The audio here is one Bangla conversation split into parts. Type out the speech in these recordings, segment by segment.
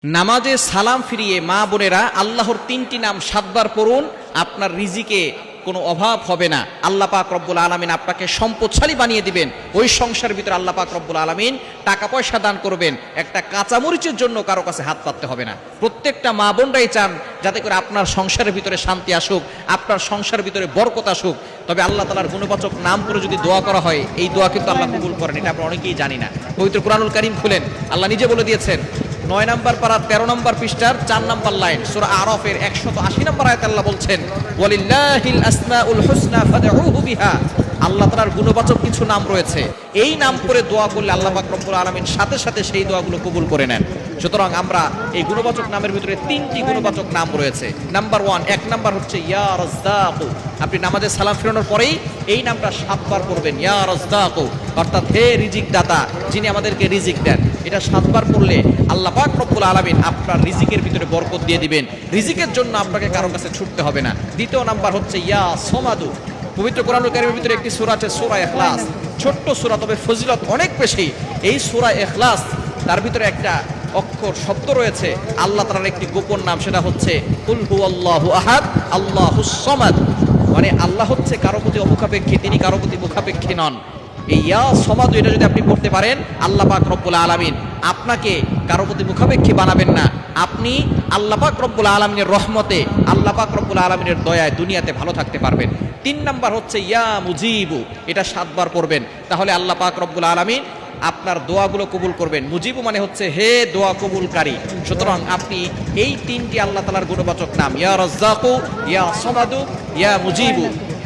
নামাজে সালাম ফিরিয়ে মা বোনেরা আল্লাহর তিনটি নাম 7 বার পড়ুন, আপনার রিজিকে কোনো অভাব হবে না। আল্লাহ পাক রব্বুল আলামিন আপনাকে সম্পদশালী বানিয়ে দিবেন। ওই সংসারের ভিতরে আল্লাহ পাক রব্বুল আলামিন টাকা পয়সা দান করবেন। একটা কাঁচামরিচের জন্য কারো কাছে হাত পাততে হবে না। প্রত্যেকটা মা বোনরাই চান যাতে করে আপনার সংসারের ভিতরে শান্তি আসুক, আপনার সংসারের ভিতরে বরকত আসুক। তবে আল্লাহ তাআলার গুণবাচক নাম করে যদি দোয়া করা হয়, এই দোয়া কিন্তু আল্লাহ কবুল করেন। এটা আমরা অনেকেই জানি না। পবিত্র কুরআনুল কারীম খুলেন, আল্লাহ নিজে বলে দিয়েছেন 9 নম্বর পারা 13 নম্বর পৃষ্ঠার 4 নম্বর লাইন সূরা আরাফের 180 নম্বর আয়াতে আল্লাহ বলছেন, ওয়ালিল্লাহিল আসমাউল হুসনা ফাদউহু বিহা। আল্লাহ তাআলার গুণবাচক কিছু নাম রয়েছে, এই নাম করে দোয়া করলে আল্লাহ পাক রব্বুল আলামিন সাথে সাথে সেই দোয়াগুলো কবুল করে নেন। সুতরাং আমরা এই গুণবাচক নামের ভিতরে 3টি গুণবাচক নাম রয়েছে। নাম্বার 1, 1 নাম্বার হচ্ছে ইয়া রাজ্জাক। আপনি নামাজে সালাম ফিরানোর পরেই এই নামটা 7 বার পড়বেন, ইয়া রাজ্জাক, অর্থাৎ হে রিজিক দাতা, যিনি আমাদেরকে রিজিক দেন। এটা 7 বার পড়লে আল্লাহ পাক রব্বুল আলামিন আপনার রিজিকের ভিতরে বরকত দিয়ে দিবেন। রিজিকের জন্য আপনাকে কারো কাছে ছুটতে হবে না। দ্বিতীয় নাম্বার হচ্ছে ইয়া সমাদু। পবিত্র কোরআনুল কারীমের ভিতরে একটি সূরা আছে সূরা ইখলাস, ছোট্ট সূরা, তবে ফজিলত অনেক বেশি। এই সূরা ইখলাস, তার ভিতরে একটা অক্ষর শব্দ রয়েছে আল্লাহ তাআলার একটি গোপন নাম, সেটা হচ্ছে কুল হুয়াল্লাহু আহাদ আল্লাহুস সামাদ। মানে আল্লাহ হচ্ছে কারো প্রতি অমুখাপেক্ষী, তিনি কারো প্রতি মুখাপেক্ষী নন। এই ইয়া সমাদু, এটা যদি আপনি পড়তে পারেন, আল্লাহ পাক রব্বুল আলামিন আপনাকে কারো প্রতি মুখাপেক্ষী বানাবেন না। আপনি আল্লাহ পাক রব্বুল আলামিনের রহমতে, আল্লাহ পাক রব্বুল আলামিনের দয়ায় দুনিয়াতে ভালো থাকতে পারবেন। 3 নাম্বার হচ্ছে ইয়া মুজিবু, এটা 7 বার পড়বেন, তাহলে আল্লাহ পাক রব্বুল আলামিন আপনার দোয়াগুলো কবুল করবেন। মুজিবু মানে হচ্ছে হে দোয়া কবুলকারী। সুতরাং আপনি এই 3টি আল্লাহ তাআলার গুণবাচক নাম, ইয়া রাজ্জাকু, ইয়া সমাদু, ইয়া মুজিবু,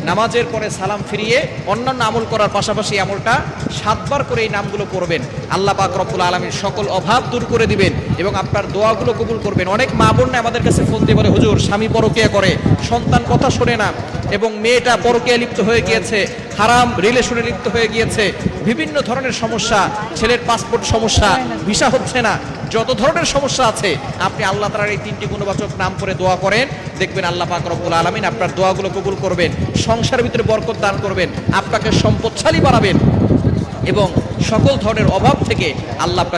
নামাজের পরে সালাম ফিরিয়ে অন্যান্য আমল করার পাশাপাশি আমলটা 7 বার করে এই নামগুলো পড়বেন। আল্লাহ পাক রব্বুল আলামিন সকল অভাব দূর করে দিবেন এবং আপনার দোয়াগুলো কবুল করবেন। অনেক মা বোন আমাদের কাছে ফোন দিয়ে বলে, হুজুর স্বামী পরকীয়া করে, সন্তান কথা শোনে না, এবং মেয়েটা পরকীয়া লিপ্ত হয়ে গিয়েছে, হারাম রিলেশনে লিপ্ত হয়ে গিয়েছে, বিভিন্ন ধরনের সমস্যা, ছেলের পাসপোর্ট সমস্যা, ভিসা হচ্ছে না, যত ধরনের সমস্যা আছে, আপনি আল্লাহ তাআলার এই 3টি গুণবাচক নাম করে দোয়া করেন, দেখবেন আল্লাহ পাক রব্বুল আলামিন আপনার দোয়াগুলো কবুল করবেন, সংসারের ভিতরে বরকত দান করবেন, আপনাকে সম্পদশালী বানাবেন এবং সকল ধরনের অভাব থেকে আল্লাহ